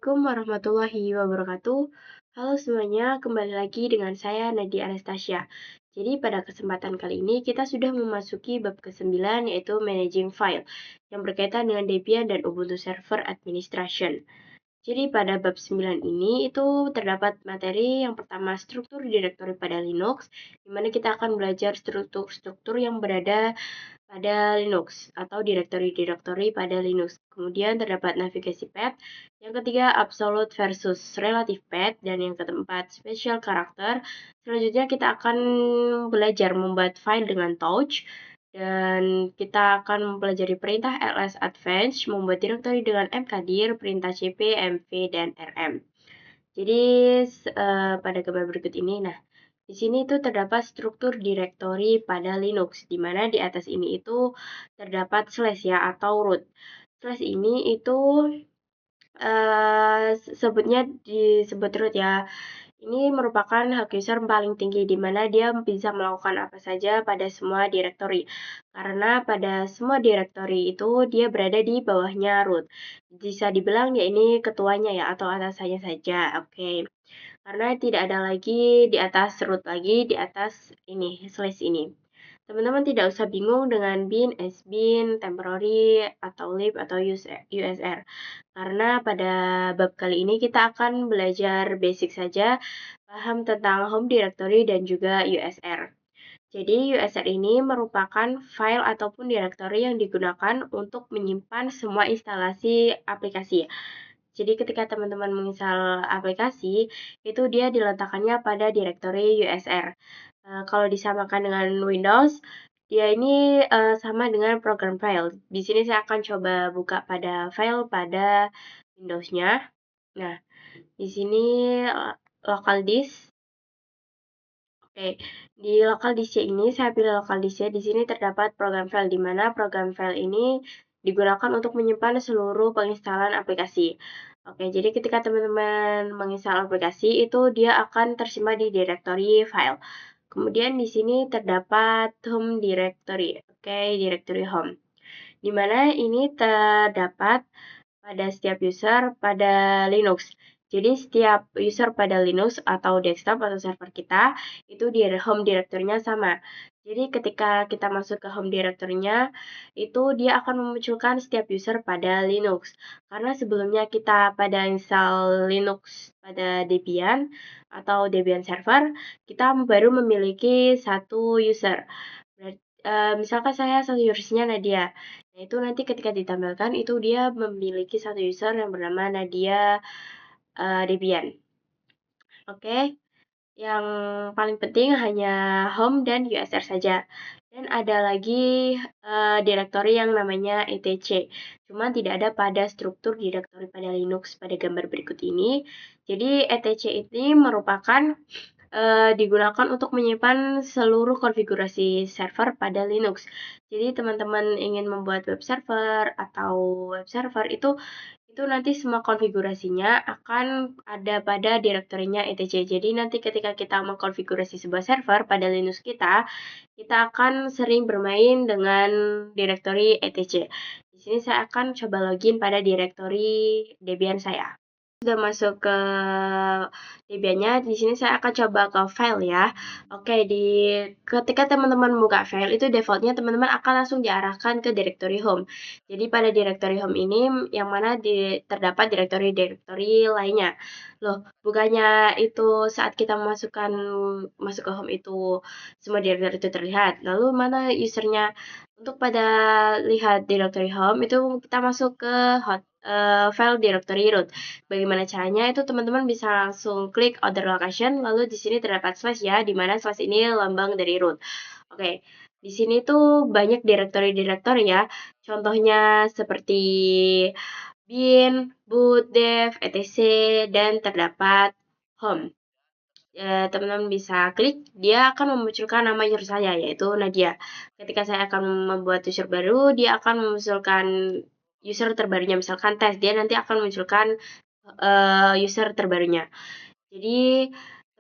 Assalamualaikum warahmatullahi wabarakatuh. Halo semuanya, kembali lagi dengan saya Nadia Anastasia. Jadi pada kesempatan kali ini kita sudah memasuki bab ke-9 yaitu Managing File yang berkaitan dengan Debian dan Ubuntu Server Administration. Jadi pada bab 9 ini itu terdapat materi yang pertama struktur direktori pada Linux, di mana kita akan belajar struktur-struktur yang berada pada Linux atau direktori-direktori pada Linux. Kemudian terdapat navigasi path, yang ketiga absolute versus relative path, dan yang keempat special character. Selanjutnya kita akan belajar membuat file dengan touch, dan kita akan mempelajari perintah ls advance, membuat direktori dengan mkdir, perintah cp, mv, dan rm. Jadi pada gambar berikut ini, di sini itu terdapat struktur direktori pada Linux, di mana di atas ini itu terdapat slash ya atau root. Slash ini itu sebutnya disebut root ya. Ini merupakan hak user paling tinggi, di mana dia bisa melakukan apa saja pada semua direktori. Karena pada semua direktori itu dia berada di bawahnya root. Bisa dibilang ya ini ketuanya ya, atau atasannya saja. Oke. Karena tidak ada lagi di atas root lagi, di atas ini, slash ini. Teman-teman tidak usah bingung dengan bin, sbin, temporary, atau lib, atau usr. Karena pada bab kali ini kita akan belajar basic saja, paham tentang home directory dan juga usr. Jadi usr ini merupakan file ataupun directory yang digunakan untuk menyimpan semua instalasi aplikasi. Jadi ketika teman-teman menginstal aplikasi, itu dia diletakkannya pada direktori usr. Kalau disamakan dengan Windows, dia ini sama dengan program file. Di sini saya akan coba buka pada file pada Windows-nya. Nah, di sini local disk. Oke, di local disk ini saya pilih local disk. Di sini terdapat program file, di mana program file ini digunakan untuk menyimpan seluruh penginstalan aplikasi. Oke, jadi ketika teman-teman menginstal aplikasi, itu dia akan tersimpan di directory file. Kemudian di sini terdapat home directory. Oke, directory home. Di mana ini terdapat pada setiap user pada Linux. Jadi setiap user pada Linux atau desktop atau server kita itu di home directory-nya sama. Jadi ketika kita masuk ke home directory-nya itu dia akan memunculkan setiap user pada Linux. Karena sebelumnya kita pada install Linux pada Debian atau Debian server, kita baru memiliki satu user. Misalkan saya satu usernya Nadia. Nah, itu nanti ketika ditampilkan itu dia memiliki satu user yang bernama Nadia Debian. Oke, yang paling penting hanya home dan usr saja. Dan ada lagi direktori yang namanya etc. Cuma tidak ada pada struktur direktori pada Linux pada gambar berikut ini. Jadi etc ini merupakan digunakan untuk menyimpan seluruh konfigurasi server pada Linux. Jadi teman-teman ingin membuat web server atau web server itu nanti semua konfigurasinya akan ada pada direktorinya etc. Jadi nanti ketika kita mengkonfigurasi sebuah server pada Linux kita akan sering bermain dengan direktori etc. Di sini saya akan coba login pada direktori Debian saya. Sudah masuk ke Debian-nya, di sini saya akan coba ke file ya. Oke, ketika teman-teman buka file itu defaultnya teman-teman akan langsung diarahkan ke directory home. Jadi pada directory home ini yang mana terdapat direktori-direktori lainnya. Loh, bukannya itu saat kita masuk ke home itu semua direktori itu terlihat. Lalu mana usernya? Untuk pada lihat directory home itu kita masuk ke file directory root. Bagaimana caranya? Itu teman-teman bisa langsung klik other location, lalu di sini terdapat slash ya, di mana slash ini lambang dari root. Oke, di sini tuh banyak direktori-direktori ya. Contohnya seperti bin, boot, dev, etc. dan terdapat home. Teman-teman bisa klik, dia akan memunculkan nama user saya, yaitu Nadia. Ketika saya akan membuat user baru, dia akan memunculkan user terbarunya, misalkan tes, dia nanti akan memunculkan user terbarunya. Jadi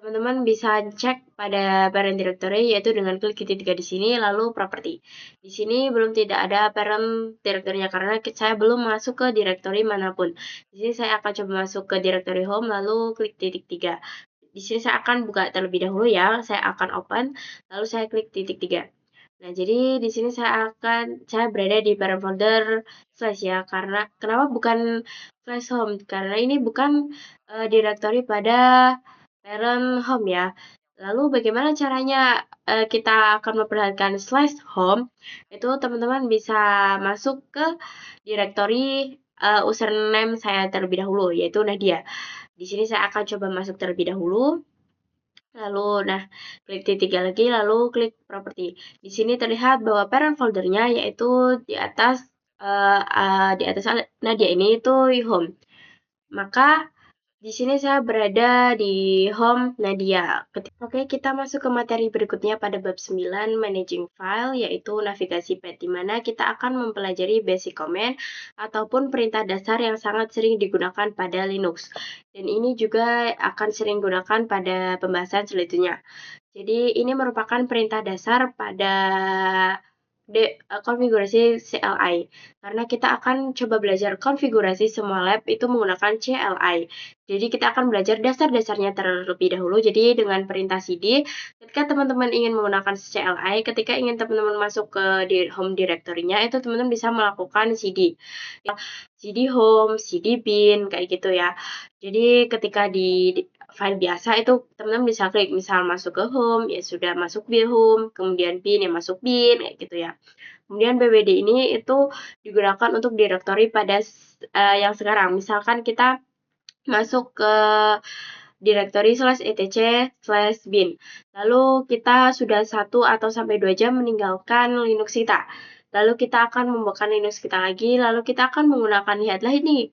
teman-teman bisa cek pada parent directory yaitu dengan klik titik 3 di sini lalu property. Di sini belum tidak ada parent directory-nya karena saya belum masuk ke directory manapun. Di sini saya akan coba masuk ke directory home lalu klik titik 3. Di sini saya akan buka terlebih dahulu ya. Saya akan open lalu saya klik titik 3. Nah, jadi di sini saya berada di parent folder slash ya. Karena kenapa bukan slash home? Karena ini bukan directory pada parent home ya. Lalu bagaimana caranya kita akan memperlihatkan slash home? Itu teman-teman bisa masuk ke directory username saya terlebih dahulu, yaitu Nadia. Di sini saya akan coba masuk terlebih dahulu. Lalu, nah, klik titik 3 lagi, lalu klik property. Di sini terlihat bahwa parent foldernya yaitu di atas Nadia ini itu home. Maka di sini saya berada di home Nadia. Oke, kita masuk ke materi berikutnya pada bab 9 Managing File, yaitu navigasi path, di mana kita akan mempelajari basic command ataupun perintah dasar yang sangat sering digunakan pada Linux. Dan ini juga akan sering digunakan pada pembahasan selanjutnya. Jadi ini merupakan perintah dasar pada konfigurasi CLI. Karena kita akan coba belajar konfigurasi semua lab itu menggunakan CLI. Jadi kita akan belajar dasar-dasarnya terlebih dahulu. Jadi dengan perintah cd, ketika teman-teman ingin menggunakan CLI, ketika ingin teman-teman masuk ke home directory-nya, itu teman-teman bisa melakukan cd. cd home, cd bin, kayak gitu ya. Jadi ketika di file biasa itu teman-teman bisa klik misal masuk ke home, ya sudah masuk bin home, kemudian bin ya masuk bin, kayak gitu ya. Kemudian BWD ini itu digunakan untuk directory pada yang sekarang. Misalkan kita masuk ke directory /etc/bin. Lalu kita sudah 1 atau sampai 2 jam meninggalkan Linux kita. Lalu kita akan membuka Linux kita lagi, lalu kita akan menggunakan lihatlah ini.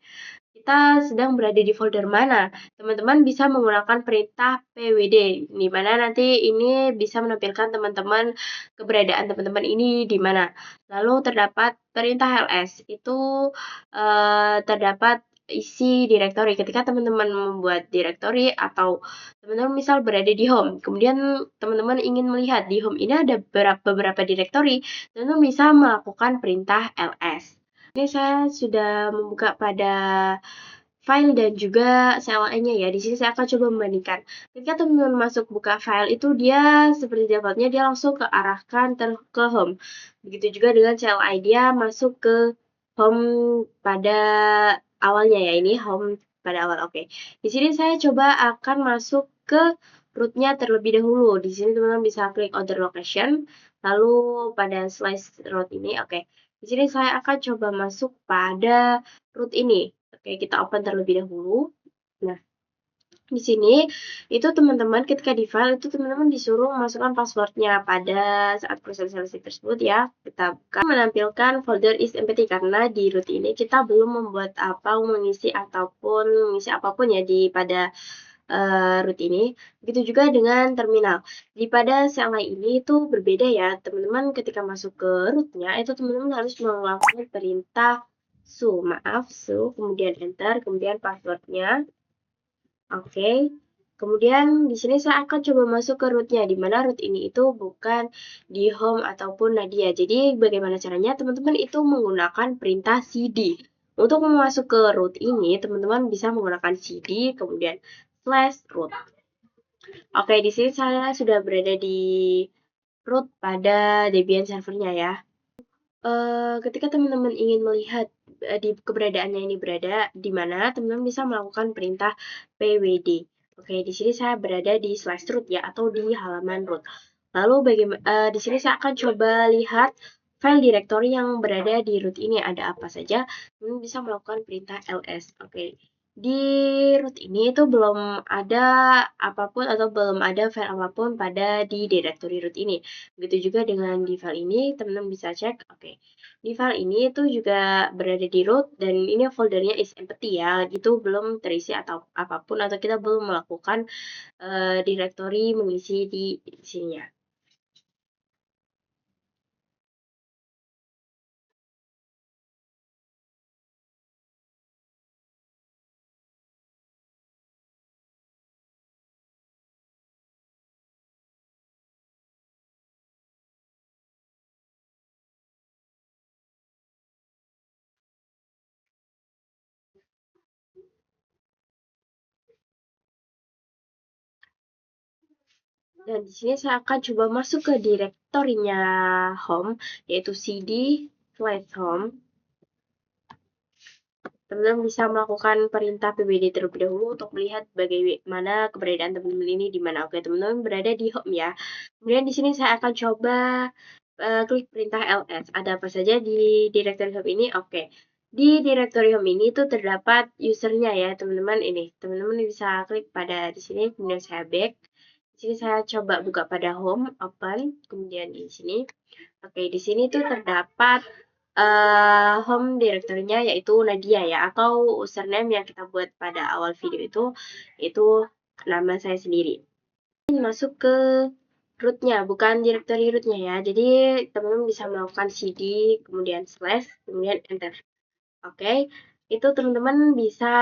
Kita sedang berada di folder mana? Teman-teman bisa menggunakan perintah pwd, di mana nanti ini bisa menampilkan teman-teman keberadaan teman-teman ini di mana. Lalu terdapat perintah ls, itu terdapat isi directory. Ketika teman-teman membuat directory atau teman-teman misal berada di home, kemudian teman-teman ingin melihat di home ini ada beberapa directory, teman-teman bisa melakukan perintah ls. Ini saya sudah membuka pada file dan juga CLI-nya ya. Di sini saya akan coba membandingkan. Ketika teman-teman masuk buka file itu dia seperti defaultnya dia langsung kearahkan ke home. Begitu juga dengan CLI dia masuk ke home pada awalnya ya. Ini home pada awal. Oke. Di sini saya coba akan masuk ke root-nya terlebih dahulu. Di sini teman-teman bisa klik other location. Lalu pada slice root ini, oke. Di sini saya akan coba masuk pada root ini. Oke, kita open terlebih dahulu. Nah, di sini itu teman-teman ketika di file itu teman-teman disuruh memasukkan passwordnya pada saat proses seleksi tersebut ya. Kita buka menampilkan folder is empty karena di root ini kita belum membuat apa mengisi apapun ya di pada root ini. Begitu juga dengan terminal. Di pada CLI ini itu berbeda ya, teman-teman ketika masuk ke rootnya itu teman-teman harus melakukan perintah su, kemudian enter, kemudian passwordnya. Oke. Kemudian di sini saya akan coba masuk ke rootnya, di mana root ini itu bukan di home ataupun Nadia. Jadi bagaimana caranya? Teman-teman itu menggunakan perintah cd. Untuk masuk ke root ini, teman-teman bisa menggunakan cd, kemudian /root. Oke, di sini saya sudah berada di root pada Debian servernya ya. Ketika teman-teman ingin melihat di keberadaannya ini berada di mana, teman-teman bisa melakukan perintah pwd. Oke, di sini saya berada di /root ya atau di halaman root. Lalu di sini saya akan coba lihat file directory yang berada di root ini ada apa saja. Teman-teman bisa melakukan perintah ls. Oke. Di root ini itu belum ada apapun atau belum ada file apapun pada di directory root ini. Begitu juga dengan di file ini, teman-teman bisa cek. Oke. Di file ini itu juga berada di root dan ini foldernya is empty ya. Itu belum terisi atau apapun atau kita belum melakukan directory mengisi di sininya. Dan di sini saya akan coba masuk ke direktorinya home, yaitu cd/home. Teman-teman bisa melakukan perintah pwd terlebih dahulu untuk melihat bagaimana keberadaan teman-teman ini di mana. Oke, teman-teman berada di home ya. Kemudian di sini saya akan coba klik perintah ls. Ada apa saja di directory home ini? Oke. Di directory home ini tuh terdapat usernya ya, teman-teman. Ini, teman-teman bisa klik pada di sini, kemudian saya back. Di sini saya coba buka pada home, open, kemudian di sini. Oke, di sini tuh terdapat home directory-nya yaitu Nadia ya, atau username yang kita buat pada awal video itu nama saya sendiri. Ini masuk ke rootnya, bukan directory rootnya ya. Jadi teman-teman bisa melakukan cd, kemudian slash, kemudian enter. Oke, itu teman-teman bisa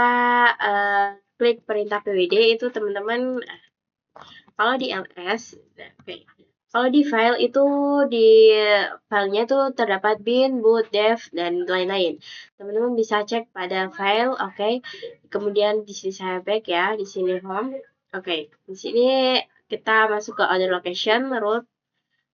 klik perintah pwd, itu teman-teman kalau di ls, oke. Kalau di file itu di filenya itu terdapat bin, boot, dev, dan lain-lain. Teman-teman bisa cek pada file, oke. Kemudian di sini saya back ya, di sini home. Oke, di sini kita masuk ke other location, root.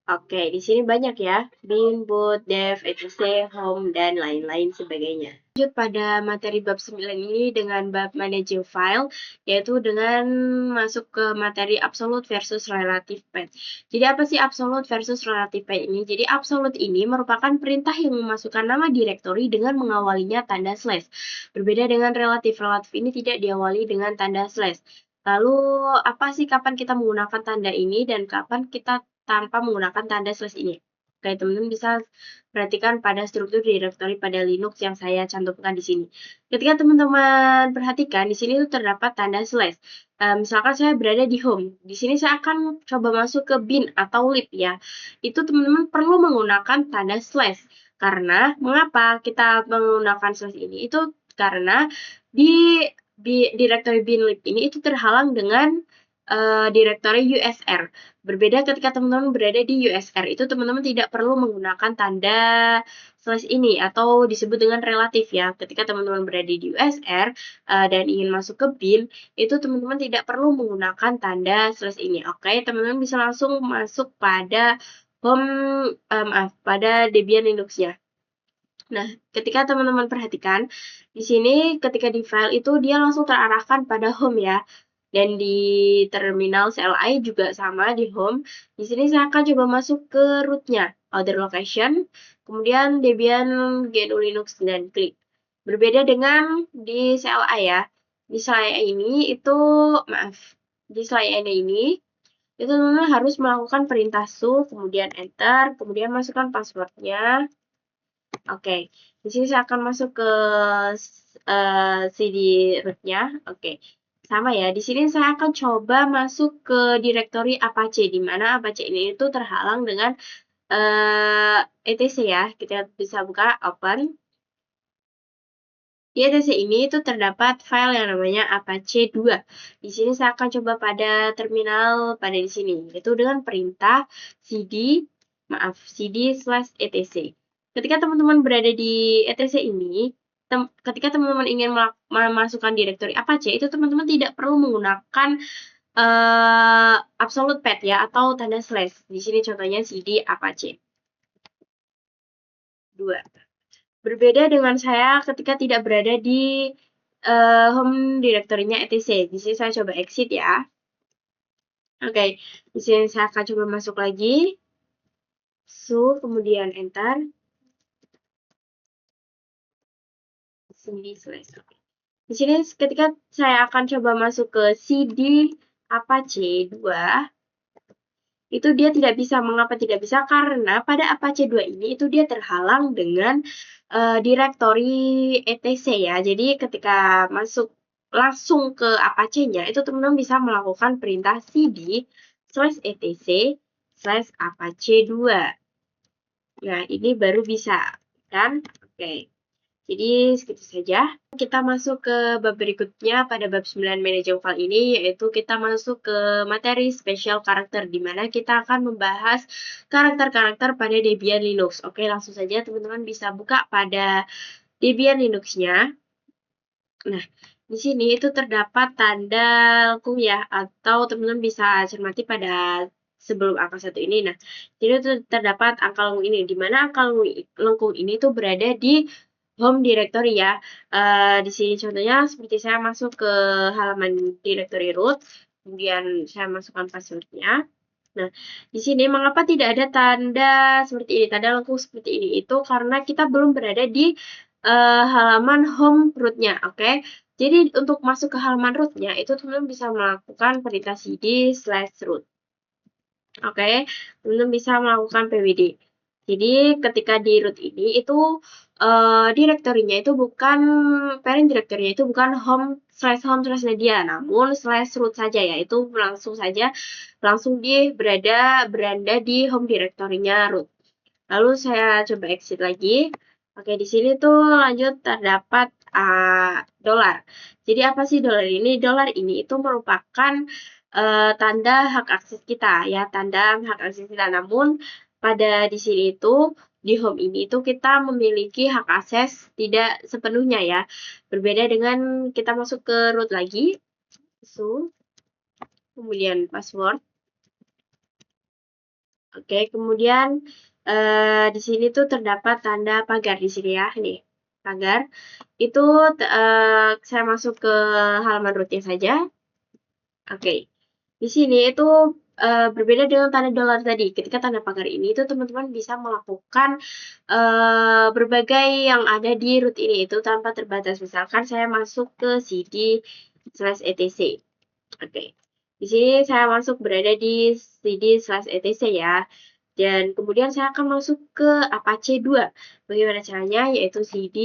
Oke, di sini banyak ya, bin, boot, dev, etc, home, dan lain-lain sebagainya. Lanjut pada materi bab 9 ini dengan bab managing file, yaitu dengan masuk ke materi absolute versus relative path. Jadi apa sih absolute versus relative path ini? Jadi absolute ini merupakan perintah yang memasukkan nama directory dengan mengawalinya tanda slash. Berbeda dengan relative. Relative ini tidak diawali dengan tanda slash. Lalu apa sih kapan kita menggunakan tanda ini dan kapan kita tanpa menggunakan tanda slash ini? Oke, teman-teman bisa perhatikan pada struktur directory pada Linux yang saya cantumkan di sini. Ketika teman-teman perhatikan, di sini tuh terdapat tanda slash. Misalkan saya berada di home, di sini saya akan coba masuk ke bin atau lib ya. Itu teman-teman perlu menggunakan tanda slash. Karena, mengapa kita menggunakan slash ini? Itu karena di directory bin lib ini itu terhalang dengan directory USR. Berbeda ketika teman-teman berada di USR, itu teman-teman tidak perlu menggunakan tanda slash ini atau disebut dengan relatif ya. Ketika teman-teman berada di USR dan ingin masuk ke bin, itu teman-teman tidak perlu menggunakan tanda slash ini. Oke, teman-teman bisa langsung masuk pada home, pada Debian Linux-nya. Nah, ketika teman-teman perhatikan, di sini ketika di file itu dia langsung terarahkan pada home ya. Dan di terminal CLI juga sama di home. Di sini saya akan coba masuk ke rootnya, other location, kemudian Debian GNU Linux dan klik. Berbeda dengan di CLI ya. Di CLI ini itu, maaf, di CLI ini itu teman-teman harus melakukan perintah su, kemudian enter, kemudian masukkan passwordnya. Oke, di sini saya akan masuk ke CD rootnya. Oke, sama ya. Di sini saya akan coba masuk ke directory Apache, di mana Apache ini itu terhalang dengan etc ya. Kita bisa buka, open. Di etc ini itu terdapat file yang namanya Apache 2. Di sini saya akan coba pada terminal pada di sini, yaitu dengan perintah cd/etc. Ketika teman-teman berada di etc ini, ketika teman-teman ingin memasukkan directory Apache, itu teman-teman tidak perlu menggunakan absolute path ya, atau tanda slash. Di sini contohnya cd Apache 2. Berbeda dengan saya ketika tidak berada di home directory-nya etc. Di sini saya coba exit ya. Oke, di sini saya akan coba masuk lagi. Su, kemudian enter. Sini slash. Di sini ketika saya akan coba masuk ke cd Apache 2, itu dia tidak bisa. Mengapa tidak bisa? Karena pada Apache 2 ini itu dia terhalang dengan directory etc ya. Jadi ketika masuk langsung ke Apache-nya, itu teman-teman bisa melakukan perintah cd/etc/apache 2. Nah, ini baru bisa kan? Oke. Jadi segitu saja. Kita masuk ke bab berikutnya pada bab 9 managing file ini, yaitu kita masuk ke materi special karakter, di mana kita akan membahas karakter-karakter pada Debian Linux. Oke, langsung saja teman-teman bisa buka pada Debian Linux-nya. Nah, di sini itu terdapat tanda lengkung ya, atau teman-teman bisa cermati pada sebelum angka 1 ini. Nah, jadi itu terdapat angka lengkung ini, di mana angka lengkung ini tuh berada di home directory ya. Di sini contohnya seperti saya masuk ke halaman directory root, kemudian saya masukkan passwordnya. Nah, di sini mengapa tidak ada tanda seperti ini, tanda lengkung seperti ini? Itu karena kita belum berada di halaman home root-nya, oke? Jadi untuk masuk ke halaman root-nya itu teman-teman bisa melakukan perintah cd/root. Oke, teman-teman bisa melakukan pwd. Jadi ketika di root ini itu direktorinya itu bukan parent direktorinya itu bukan home/media, namun /root saja ya. Itu langsung berada di home direktorinya root. Lalu saya coba exit lagi. Oke, di sini tuh lanjut terdapat dolar. Jadi apa sih dolar ini? Dolar ini itu merupakan tanda hak akses kita ya, tanda hak akses kita. Namun pada di sini itu di home ini itu kita memiliki hak akses tidak sepenuhnya ya. Berbeda dengan kita masuk ke root lagi. So, kemudian password. Oke, kemudian di sini tuh terdapat tanda pagar di sini ya, nih pagar. Itu saya masuk ke halaman rootnya saja. Oke, di sini itu berbeda dengan tanda dolar tadi. Ketika tanda pagar ini itu teman-teman bisa melakukan berbagai yang ada di root ini itu tanpa terbatas. Misalkan saya masuk ke cd/etc. Oke. Di sini saya masuk berada di cd/etc ya. Dan kemudian saya akan masuk ke Apache 2. Bagaimana caranya? Yaitu cd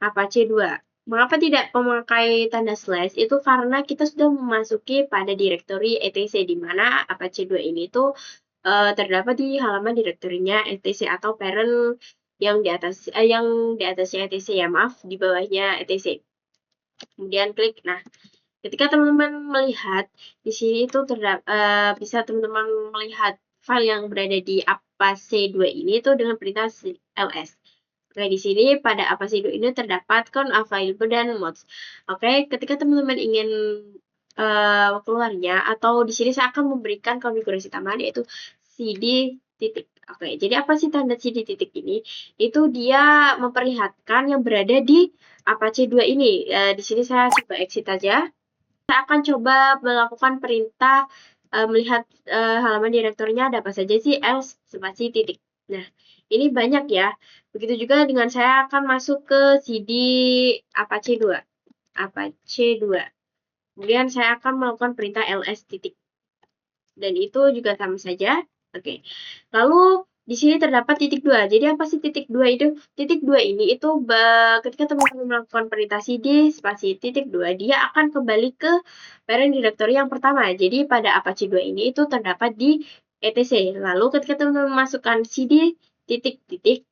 Apache 2. Mengapa tidak memakai tanda slash? Itu karena kita sudah memasuki pada directory etc, di mana Apache 2 ini tuh terdapat di halaman direktorinya etc atau parent yang di atasnya etc ya, maaf, di bawahnya etc. Kemudian klik. Nah, ketika teman-teman melihat di sini itu bisa teman-teman melihat file yang berada di Apache 2 ini itu dengan perintah ls. Oke, di sini pada Apache 2 ini terdapat count available dan mods. Oke, ketika teman-teman ingin keluarnya, atau di sini saya akan memberikan konfigurasi tambahan yaitu cd titik. Oke, jadi apa sih tanda cd titik ini? Itu dia memperlihatkan yang berada di Apache 2 ini. Di sini saya coba exit aja. Saya akan coba melakukan perintah melihat halaman direktorinya ada apa saja sih, else spasi titik. Nah, ini banyak ya. Begitu juga dengan saya akan masuk ke cd Apache 2. Apache 2. Kemudian saya akan melakukan perintah ls titik. Dan itu juga sama saja. Oke. Lalu di sini terdapat titik 2. Jadi apa sih titik 2 itu? Titik 2 ini itu ketika teman-teman melakukan perintah cd spasi titik 2, dia akan kembali ke parent directory yang pertama. Jadi pada Apache 2 ini itu terdapat di etc. Lalu ketika teman-teman masukkan cd titik titik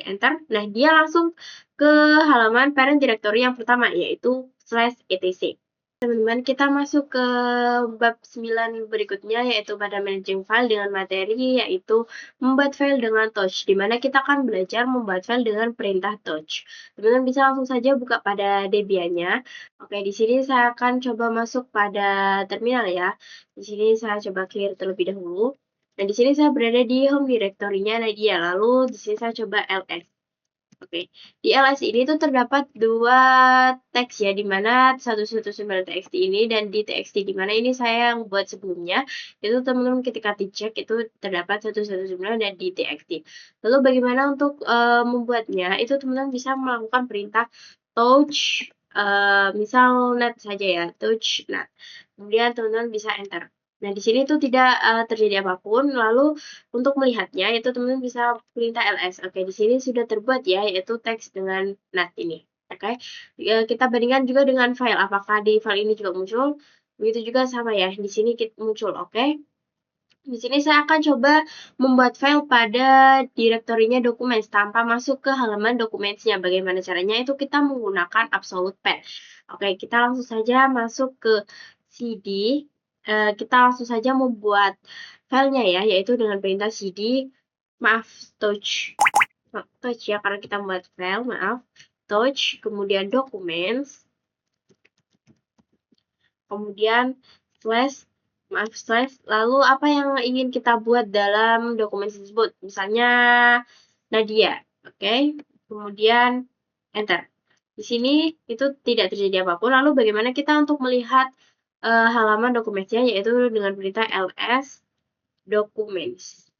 enter, nah dia langsung ke halaman parent directory yang pertama yaitu /etc. Teman-teman, kita masuk ke bab 9 berikutnya, yaitu pada managing file dengan materi, yaitu membuat file dengan touch, di mana kita akan belajar membuat file dengan perintah touch. Teman-teman bisa langsung saja buka pada Debian-nya. Oke, di sini saya akan coba masuk pada terminal ya. Di sini saya coba clear terlebih dahulu. Dan di sini saya berada di home directory-nya Nadia, lalu di sini saya coba ls. Oke, di ls ini tuh terdapat dua teks ya, di mana 119txt ini dan di txt di mana ini saya yang buat sebelumnya. Itu teman-teman ketika dicek itu terdapat 119 dan di txt. Lalu bagaimana untuk membuatnya? Itu teman-teman bisa melakukan perintah touch misal net saja ya, touch net. Kemudian teman-teman bisa enter. Nah, di sini tuh tidak terjadi apapun. Lalu untuk melihatnya itu teman-teman bisa perintah ls. Oke, di sini sudah terbuat ya, yaitu teks dengan NAT ini. Oke, kita bandingkan juga dengan file. Apakah di file ini juga muncul? Begitu juga sama ya, di sini muncul. Oke. Di sini saya akan coba membuat file pada direktorinya dokumen tanpa masuk ke halaman dokumennya. Bagaimana caranya? Itu kita menggunakan absolute path. Oke, kita langsung saja masuk ke cd. Kita langsung saja membuat filenya ya, yaitu dengan perintah cd, maaf, touch ya, karena kita membuat file, maaf, touch, kemudian documents, kemudian slash, lalu apa yang ingin kita buat dalam dokumen tersebut, misalnya Nadia, oke, kemudian enter. Di sini itu tidak terjadi apapun. Lalu bagaimana kita untuk melihat halaman dokumennya, yaitu dengan perintah ls documents.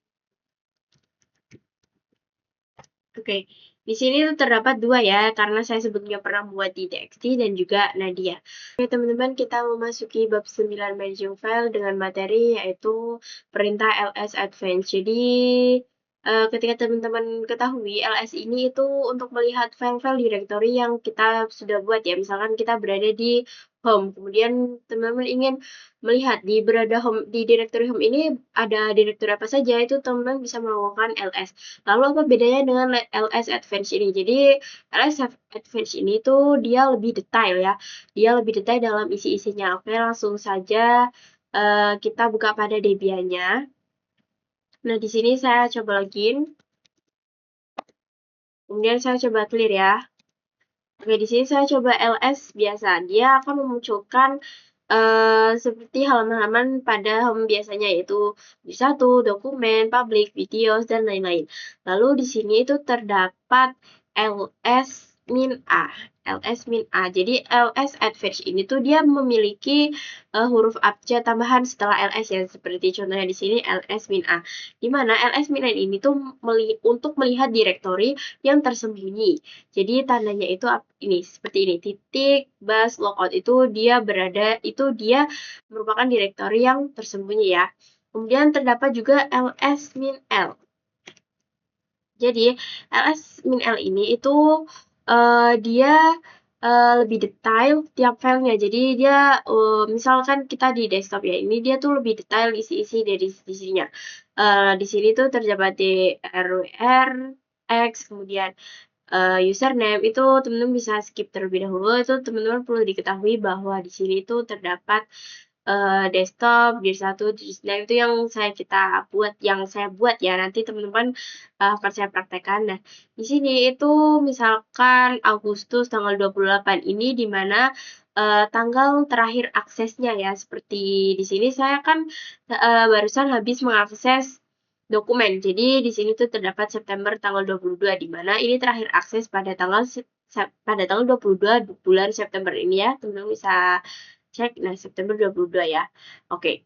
Oke, di sini tuh terdapat dua ya, karena saya sebelumnya pernah buat di TXT dan juga Nadia. Oke teman-teman, kita memasuki bab 9 managing file dengan materi yaitu perintah ls advance. Jadi ketika teman-teman ketahui, ls ini itu untuk melihat file-file directory yang kita sudah buat ya. Misalkan kita berada di home, kemudian teman-teman ingin melihat di directory home ini ada directory apa saja, itu teman-teman bisa melakukan ls. Lalu apa bedanya dengan ls advance ini? Jadi ls advance ini tuh dia lebih detail ya. Dia lebih detail dalam isi-isinya. Oke, langsung saja kita buka pada Debian-nya. Nah, di sini saya coba login. Kemudian saya coba clear ya. Oke, di sini saya coba ls biasa. Dia akan memunculkan seperti halaman-halaman pada home biasanya, yaitu di satu, dokumen, public, videos, dan lain-lain. Lalu di sini itu terdapat ls-a. ls-a. Jadi ls advance ini tuh dia memiliki huruf abjad tambahan setelah ls ya, seperti contohnya di sini ls-a. Di mana ls-a ini tuh untuk melihat direktori yang tersembunyi. Jadi tandanya itu ini seperti ini, titik bus logout itu dia merupakan direktori yang tersembunyi ya. Kemudian terdapat juga ls-l. Jadi ls-l ini itu dia lebih detail tiap filenya. Jadi dia misalkan kita di desktop ya, ini dia tuh lebih detail isi-isi dari sisinya. Di sini tuh terdapat drr x, kemudian username itu teman-teman bisa skip terlebih dahulu. Itu teman-teman perlu diketahui bahwa di sini itu terdapat desktop, dir 1, dir 9 itu yang saya buat ya. Nanti teman-teman akan saya praktekkan. Nah, di sini itu misalkan Agustus tanggal 28 ini di mana tanggal terakhir aksesnya ya. Seperti di sini saya kan barusan habis mengakses dokumen. Jadi di sini tuh terdapat September tanggal 22 di mana ini terakhir akses pada tanggal 22 bulan September ini ya. Teman-teman bisa cek. Nah, September 22 ya. Oke.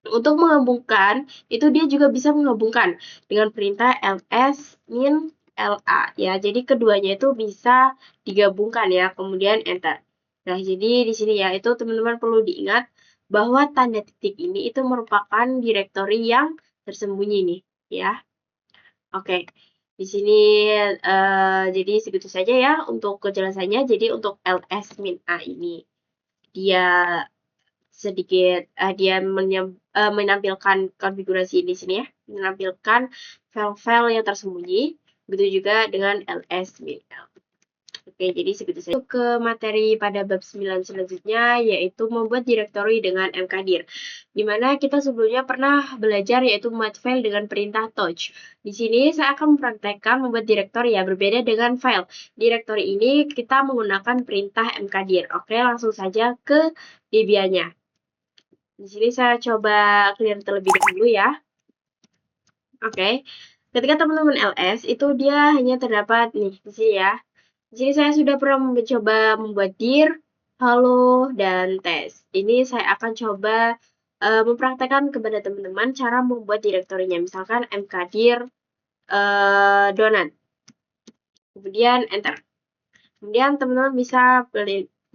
Untuk menghubungkan, itu dia juga bisa menghubungkan dengan perintah ls-min-la ya. Jadi keduanya itu bisa digabungkan ya, kemudian enter. Nah, jadi di sini ya, itu teman-teman perlu diingat bahwa tanda titik ini itu merupakan direktori yang tersembunyi nih ya. Oke. Di sini jadi segitu saja ya untuk kejelasannya. Jadi untuk ls-min-a ini dia sedikit dia menampilkan konfigurasi di sini ya, menampilkan file-file yang tersembunyi. Begitu juga dengan ls-min-l. Oke, jadi segitu saja. Ke materi pada bab 9 selanjutnya, yaitu membuat direktori dengan mkdir. Dimana kita sebelumnya pernah belajar yaitu membuat file dengan perintah touch. Di sini saya akan mempraktekkan membuat direktori ya, berbeda dengan file. Direktori ini kita menggunakan perintah mkdir. Oke, langsung saja ke Debian-nya. Di sini saya coba clear terlebih dahulu ya. Oke. Ketika teman-teman ls itu dia hanya terdapat nih di sini ya. Di sini saya sudah pernah mencoba membuat dir, halo, dan tes. Ini saya akan coba mempraktekkan kepada teman-teman cara membuat direktorinya. Misalkan mkdir donat. Kemudian enter. Kemudian teman-teman bisa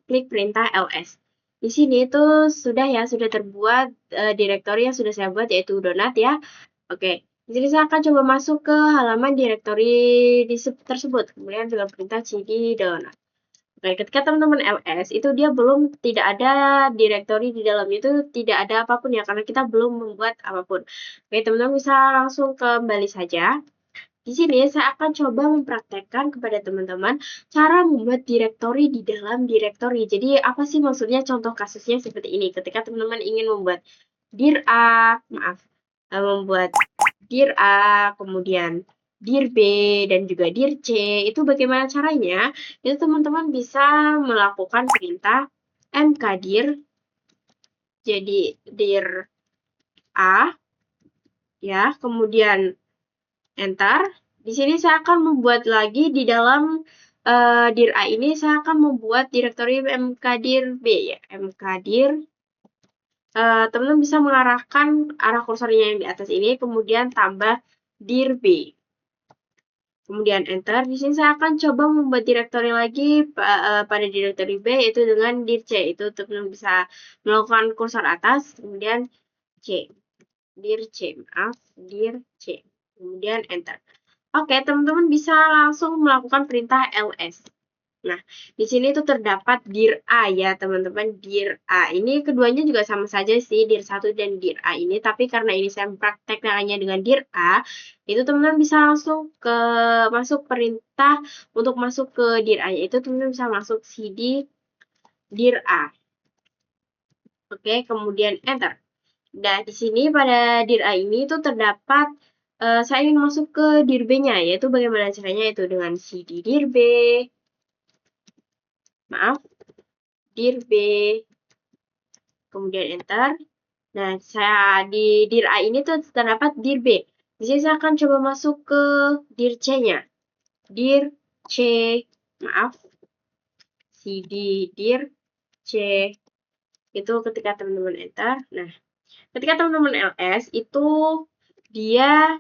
klik perintah ls. Di sini itu sudah terbuat direktori yang sudah saya buat yaitu donat ya. Oke. Di sini saya akan coba masuk ke halaman direktori tersebut. Kemudian dengan perintah cd donat. Oke, ketika teman-teman ls itu dia tidak ada direktori di dalamnya, itu tidak ada apapun ya karena kita belum membuat apapun. Oke, teman-teman bisa langsung kembali saja. Di sini saya akan coba mempraktekkan kepada teman-teman cara membuat direktori di dalam direktori. Jadi apa sih maksudnya? Contoh kasusnya seperti ini. Ketika teman-teman ingin membuat dir A, membuat dir A, kemudian dir B, dan juga dir C, itu bagaimana caranya? Itu teman-teman bisa melakukan perintah mkdir Jadi dir A ya, kemudian enter. Di sini saya akan membuat lagi di dalam dir A ini saya akan membuat direktori mkdir B ya, mkdir. Teman-teman bisa mengarahkan arah kursornya yang di atas ini, kemudian tambah dir B. Kemudian enter. Di sini saya akan coba membuat direktori lagi pada direktori B, yaitu dengan dir C. Itu teman-teman bisa melakukan kursor atas, kemudian C. Dir C, maaf, dir C. Kemudian enter. Oke, teman-teman bisa langsung melakukan perintah ls. Nah, di sini tuh terdapat dir A ya, teman-teman. Dir A ini keduanya juga sama saja sih, dir 1 dan dir A ini. Tapi karena ini saya mempraktekkannya dengan dir A, itu teman-teman bisa langsung masuk perintah untuk masuk ke dir A. Itu teman-teman bisa masuk cd dir A. Oke, kemudian enter. Nah, di sini pada dir A ini tuh terdapat saya ingin masuk ke dir B-nya, yaitu bagaimana caranya itu dengan cd dir B. Maaf, dir B, kemudian enter. Nah, saya di dir A ini tuh terdapat dir B. Di sini saya akan coba masuk ke dir C-nya. Dir C, maaf, cd dir C. Itu ketika teman-teman enter. Nah, ketika teman-teman ls itu dia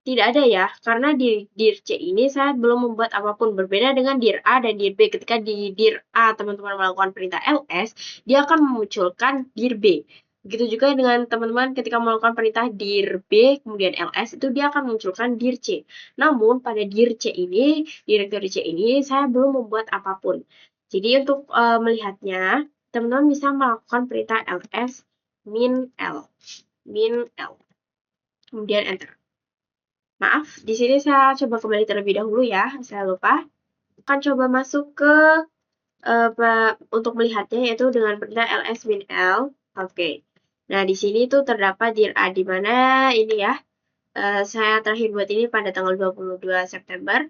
tidak ada ya, karena di dir C ini saya belum membuat apapun. Berbeda dengan dir A dan dir B. Ketika di dir A teman-teman melakukan perintah ls, dia akan memunculkan dir B. Begitu juga dengan teman-teman ketika melakukan perintah dir B, kemudian ls, itu dia akan memunculkan dir C. Namun pada dir C ini, direktori C ini, saya belum membuat apapun. Jadi untuk melihatnya, teman-teman bisa melakukan perintah ls min L. Min L. Kemudian enter. Maaf, di sini saya coba kembali terlebih dahulu ya, saya lupa. Akan coba masuk ke untuk melihatnya yaitu dengan perintah ls min L. Oke. Nah, di sini tuh terdapat dir A di mana ini ya. Saya terakhir buat ini pada tanggal 22 September.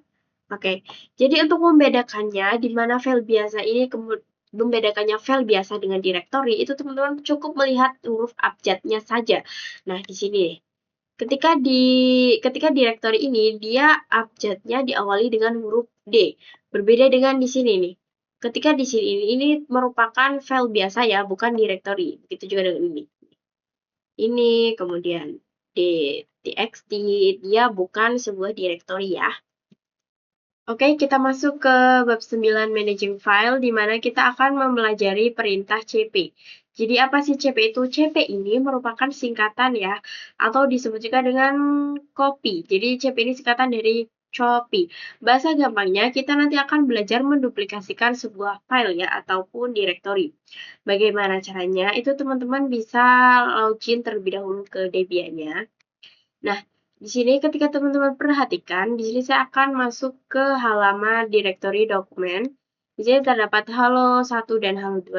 Oke. Jadi untuk membedakannya di mana file biasa ini membedakannya file biasa dengan directory itu teman-teman cukup melihat huruf abjadnya saja. Nah, di sini ketika direktori ini dia abjadnya diawali dengan huruf D. Berbeda dengan di sini nih. Ketika di sini ini merupakan file biasa ya, bukan directory. Begitu juga dengan ini. Ini kemudian txt dia bukan sebuah directory ya. Oke, kita masuk ke bab 9 managing file di mana kita akan mempelajari perintah cp. Jadi apa sih cp itu? Cp ini merupakan singkatan ya, atau disebut juga dengan copy. Jadi cp ini singkatan dari copy. Bahasa gampangnya kita nanti akan belajar menduplikasikan sebuah file ya, ataupun directory. Bagaimana caranya? Itu teman-teman bisa login terlebih dahulu ke Debian-nya. Nah, di sini ketika teman-teman perhatikan, di sini saya akan masuk ke halaman directory dokumen. Di sini terdapat halo1 dan halo2.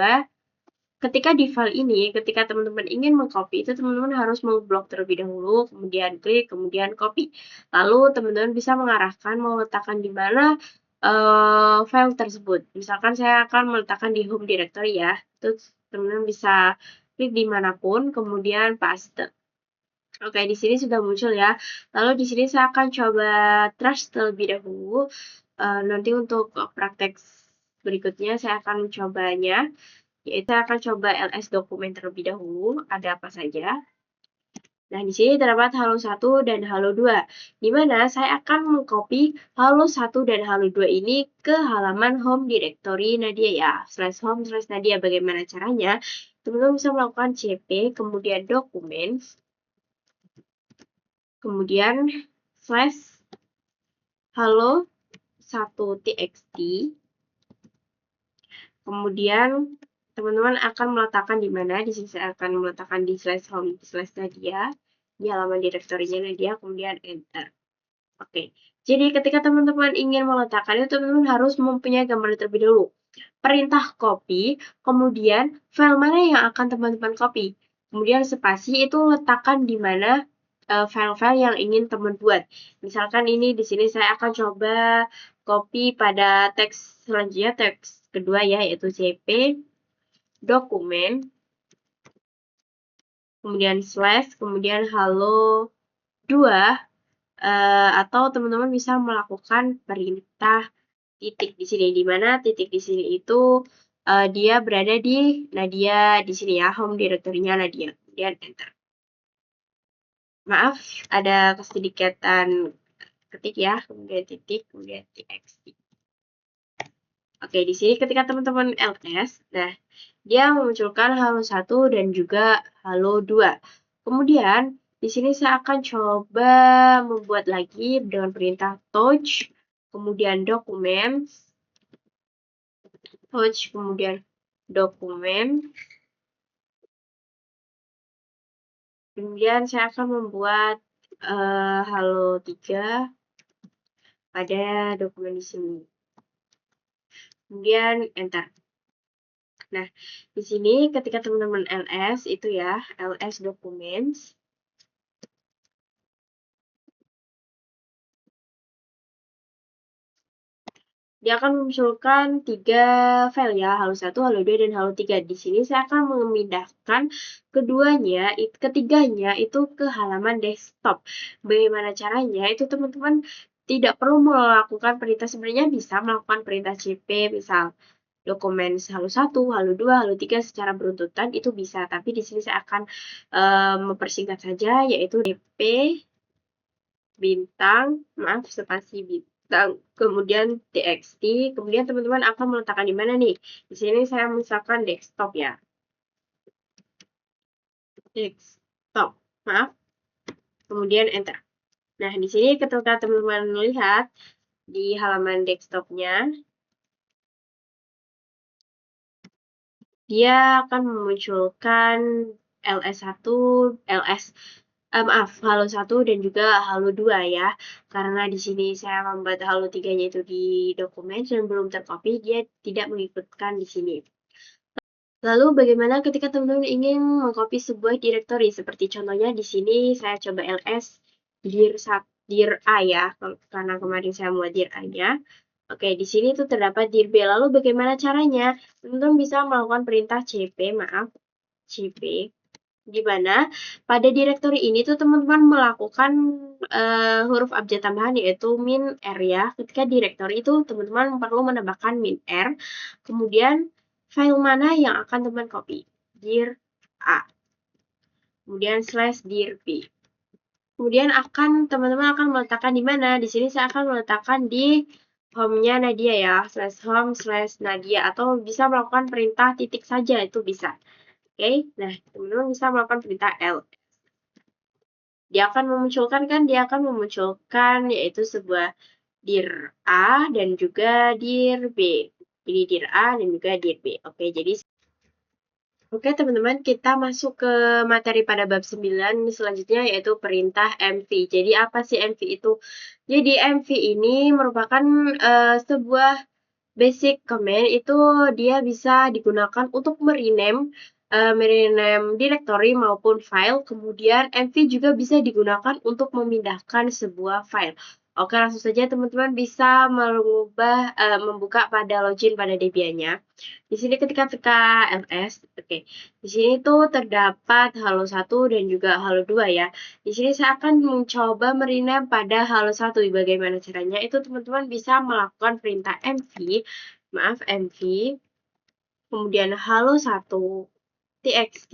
Ketika di file ini, ketika teman-teman ingin mengcopy, itu teman-teman harus memblok terlebih dahulu, kemudian klik, kemudian copy. Lalu teman-teman bisa mengarahkan mau letakkan di mana file tersebut. Misalkan saya akan meletakkan di home directory ya. Terus teman-teman bisa klik dimanapun, kemudian paste. Oke, di sini sudah muncul ya. Lalu di sini saya akan coba trash terlebih dahulu. Nanti untuk praktek berikutnya saya akan mencobanya. Yaitu saya akan coba ls dokumen terlebih dahulu. Ada apa saja. Nah, di sini terdapat halo1 dan halo2. Di mana saya akan mengcopy halo1 dan halo2 ini ke halaman home directory Nadia ya. /home/Nadia. Bagaimana caranya? Teman-teman bisa melakukan cp, kemudian dokumen, kemudian slash halo1txt, kemudian teman-teman akan meletakkan di mana? Di sini saya akan meletakkan di /home/Nadia, di halaman direktorinya Nadia, kemudian enter. Oke, jadi ketika teman-teman ingin meletakkan itu teman-teman harus mempunyai gambar terlebih dahulu. Perintah copy, kemudian file mana yang akan teman-teman copy. Kemudian spasi itu letakkan di mana file-file yang ingin teman buat. Misalkan ini di sini saya akan coba copy pada teks selanjutnya, teks kedua ya, yaitu cp dokumen, kemudian slash, kemudian halo 2, atau teman-teman bisa melakukan perintah titik di sini, di mana titik di sini itu dia berada di Nadia di sini ya, home directory-nya Nadia. Kemudian enter. Maaf, ada kesedikatan ketik ya, kemudian titik, kemudian txt. Oke, di sini ketika teman-teman ls, nah dia memunculkan halo 1 dan juga halo 2. Kemudian di sini saya akan coba membuat lagi dengan perintah touch, kemudian dokumen, touch, kemudian dokumen. Kemudian saya akan membuat halo 3 pada dokumen di sini. Kemudian enter. Nah, di sini ketika teman-teman ls itu ya, ls documents, dia akan memunculkan 3 file ya, halo 1, halo 2, dan halo 3. Di sini saya akan memindahkan ketiganya itu ke halaman desktop. Bagaimana caranya? Itu teman-teman tidak perlu melakukan perintah, sebenarnya bisa melakukan perintah cp, misal dokumen halo 1, halo 2, halo 3 secara beruntutan itu bisa, tapi di sini saya akan mempersingkat saja, yaitu dp bintang, maaf spasi bintang, kemudian txt, kemudian teman-teman akan meletakkan di mana nih? Di sini saya misalkan desktop ya. Desktop, maaf. Kemudian enter. Nah, di sini ketika teman-teman melihat di halaman desktopnya, dia akan memunculkan ls1, maaf, halo 1 dan juga halo 2 ya. Karena di sini saya membuat halo 3-nya itu di dokumen dan belum tercopy, dia tidak mengikutkan di sini. Lalu bagaimana ketika teman-teman ingin mengcopy sebuah directory? Seperti contohnya di sini saya coba ls dir a ya, karena kemarin saya membuat dir a-nya. Oke, di sini tuh terdapat dir b. Lalu bagaimana caranya? Teman-teman bisa melakukan perintah cp, di mana pada directory ini tuh teman-teman melakukan huruf abjad tambahan yaitu min r ya. Ketika directory itu teman-teman perlu menambahkan min r, kemudian file mana yang akan teman copy? Dir a, kemudian slash dir b. Kemudian teman-teman akan meletakkan di mana? Di sini saya akan meletakkan di home-nya Nadia ya, slash home slash Nadia, atau bisa melakukan perintah titik saja, itu bisa. Oke, nah teman-teman bisa melakukan perintah L. Dia akan memunculkan yaitu sebuah dir A dan juga dir B. Jadi dir A dan juga dir B. Oke teman-teman, kita masuk ke materi pada bab 9 selanjutnya yaitu perintah MV. Jadi apa sih MV itu? Jadi MV ini merupakan sebuah basic command, itu dia bisa digunakan untuk merename directory maupun file. Kemudian MV juga bisa digunakan untuk memindahkan sebuah file. Oke, langsung saja teman-teman bisa membuka pada login pada Debian-nya. Di sini ketika ls, oke. Di sini tuh terdapat halo 1 dan juga halo 2 ya. Di sini saya akan mencoba merename pada halo 1. Bagaimana caranya? Itu teman-teman bisa melakukan perintah mv, kemudian halo 1 txt,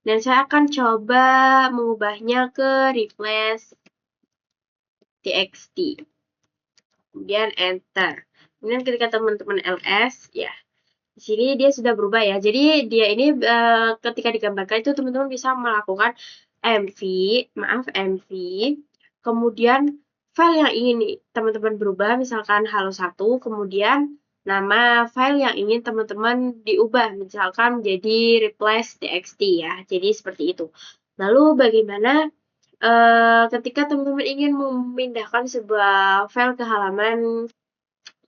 dan saya akan coba mengubahnya ke replace txt. Kemudian enter. Kemudian ketika teman-teman ls, ya, di sini dia sudah berubah ya. Jadi dia ini ketika digambarkan itu teman-teman bisa melakukan mv, kemudian file yang ingin teman-teman berubah, misalkan halo 1, kemudian nama file yang ingin teman-teman diubah, misalkan jadi replace txt ya. Jadi seperti itu. Lalu bagaimana ketika teman-teman ingin memindahkan sebuah file ke halaman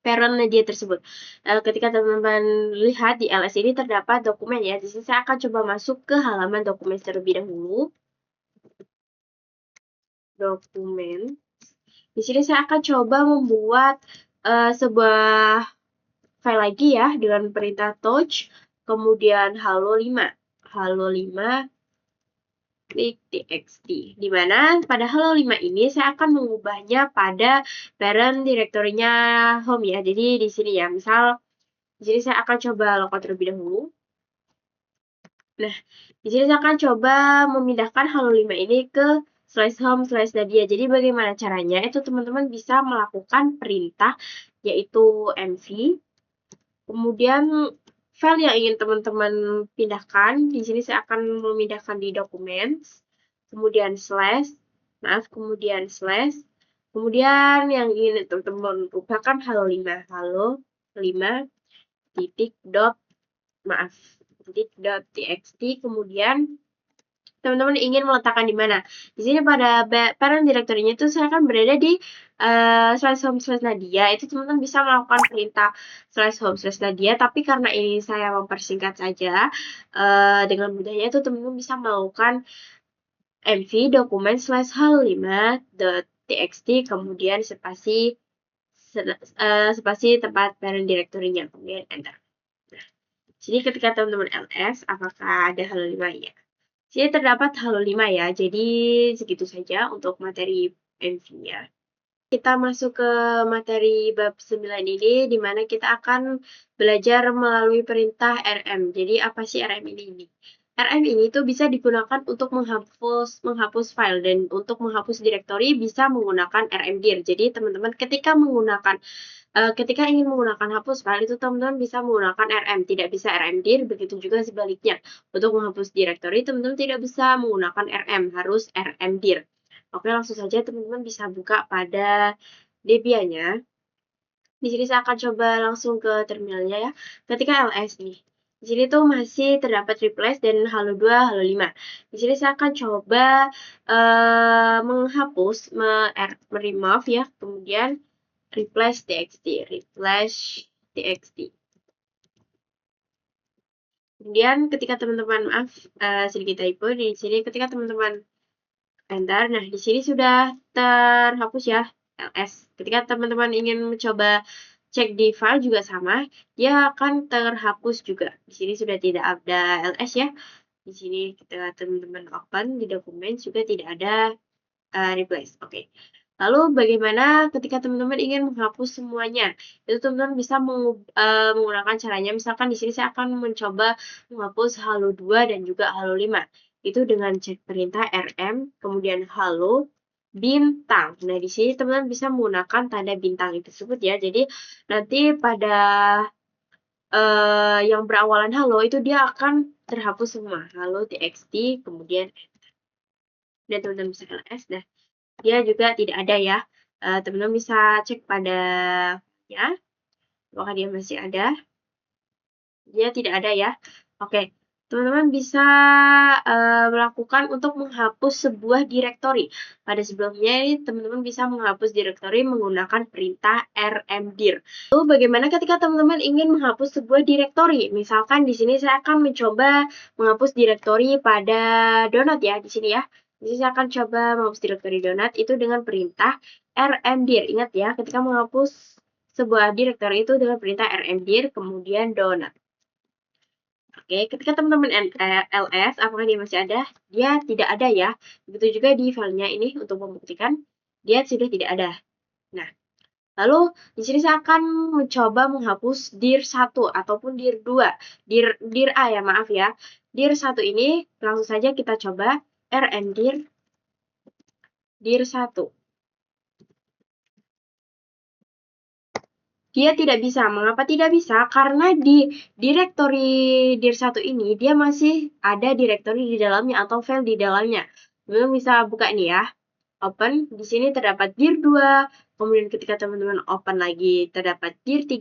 parent Nadia tersebut. Ketika teman-teman lihat di ls ini terdapat dokumen ya. Di sini saya akan coba masuk ke halaman dokumen terlebih dahulu. Dokumen. Di sini saya akan coba membuat sebuah file lagi ya dengan perintah touch, kemudian halo 5. halo5 klik txt, di mana pada halo5 ini saya akan mengubahnya pada parent directory-nya home ya. Jadi di sini ya, misal di sini saya akan coba logout terlebih dahulu. Nah, di sini saya akan coba memindahkan halo5 ini ke /home/Nadia. Jadi bagaimana caranya? Itu teman-teman bisa melakukan perintah yaitu mv. Kemudian file yang ingin teman-teman pindahkan, di sini saya akan memindahkan di documents, kemudian kemudian slash, kemudian yang ingin teman-teman rubahkan halo5 titik .txt, kemudian teman-teman ingin meletakkan di mana. Di sini pada parent directory-nya itu saya akan berada di /home/Nadia. Itu teman-teman bisa melakukan perintah /home/Nadia, tapi karena ini saya mempersingkat saja, dengan mudahnya itu teman-teman bisa melakukan mv dokumen /halo5.txt, kemudian spasi tempat parent directory-nya, kemudian enter. Nah, jadi ketika teman-teman ls, apakah ada halo5 ya? Jadi terdapat halo5 ya, jadi segitu saja untuk materi MV-nya. Kita masuk ke materi bab 9 ini, di mana kita akan belajar melalui perintah rm. Jadi apa sih rm ini? Rm ini tuh bisa digunakan untuk menghapus file, dan untuk menghapus direktori bisa menggunakan rmdir. Jadi teman-teman ketika ingin menggunakan hapus file itu teman-teman bisa menggunakan rm, tidak bisa rmdir. Begitu juga sebaliknya, untuk menghapus direktori teman-teman tidak bisa menggunakan rm, harus rmdir. Oke, langsung saja teman-teman bisa buka pada Debian-nya. Di sini saya akan coba langsung ke terminalnya ya. Ketika ls nih, di sini tuh masih terdapat replace dan halo2, halo5. Di sini saya akan coba menghapus, remove ya, kemudian replace txt. Kemudian ketika teman-teman, sedikit typo di sini, ketika teman-teman enter, nah di sini sudah terhapus ya ls. Ketika teman-teman ingin mencoba cek di file juga sama, dia akan terhapus juga. Di sini sudah tidak ada ls ya. Di sini ketika teman-teman open di dokumen juga tidak ada replace. Oke. Lalu bagaimana ketika teman-teman ingin menghapus semuanya? Itu teman-teman bisa menggunakan caranya. Misalkan di sini saya akan mencoba menghapus halo2 dan juga halo5. Itu dengan cek perintah rm, kemudian halo bintang. Nah, di sini teman-teman bisa menggunakan tanda bintang tersebut ya. Jadi nanti pada yang berawalan halo itu dia akan terhapus semua. Halo txt, kemudian dan teman-teman bisa ls. Nah, dia juga tidak ada ya. Teman-teman bisa cek pada ya, apakah dia masih ada. Dia tidak ada ya. Oke, teman-teman bisa melakukan untuk menghapus sebuah direktori. Pada sebelumnya teman-teman bisa menghapus direktori menggunakan perintah rmdir. Lalu bagaimana ketika teman-teman ingin menghapus sebuah direktori? Misalkan di sini saya akan mencoba menghapus direktori pada donut ya, di sini ya. Jadi saya akan coba menghapus direktori donut itu dengan perintah rmdir. Ingat ya, ketika menghapus sebuah direktori itu dengan perintah rmdir kemudian donut. Oke, ketika teman-teman ls, apakah dia masih ada? Dia tidak ada ya. Begitu juga di filenya ini untuk membuktikan dia sudah tidak ada. Nah, lalu di sini saya akan mencoba menghapus dir1 ataupun dir2. Dir A ya, maaf ya. Dir1 ini langsung saja kita coba rmdir dir1. Dia tidak bisa. Mengapa tidak bisa? Karena di direktori dir1 ini dia masih ada direktori di dalamnya atau file di dalamnya. Teman-teman bisa buka ini ya. Open, di sini terdapat dir2, kemudian ketika teman-teman open lagi terdapat dir3.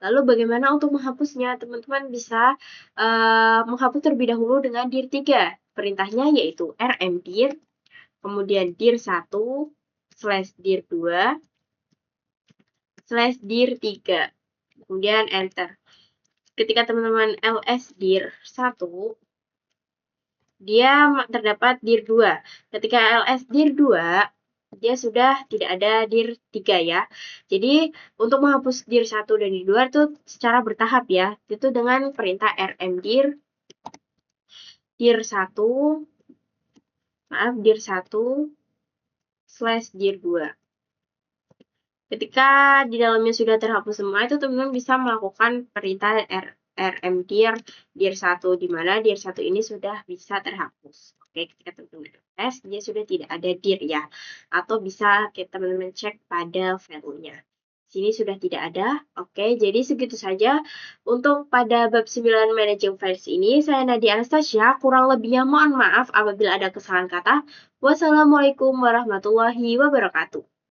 Lalu bagaimana untuk menghapusnya? Teman-teman bisa menghapus terlebih dahulu dengan dir3. Perintahnya yaitu rmdir, kemudian dir1 /dir2 /dir3, kemudian enter. Ketika teman-teman ls dir1, dia terdapat dir2. Ketika ls dir2, dia sudah tidak ada dir3 ya. Jadi untuk menghapus dir1 dan dir2 itu secara bertahap ya. Itu dengan perintah rmdir dir 1 slash dir 2. Ketika di dalamnya sudah terhapus semua, itu teman-teman bisa melakukan perintah rmdir dir 1, di mana dir 1 ini sudah bisa terhapus. Oke, ketika teman-teman tes, dia sudah tidak ada dir ya. Atau bisa teman-teman cek pada value-nya. Sini sudah tidak ada. Oke, jadi segitu saja untuk pada bab 9 managing files ini. Saya Nadia Anastasia, kurang lebihnya mohon maaf apabila ada kesalahan kata. Wassalamualaikum warahmatullahi wabarakatuh.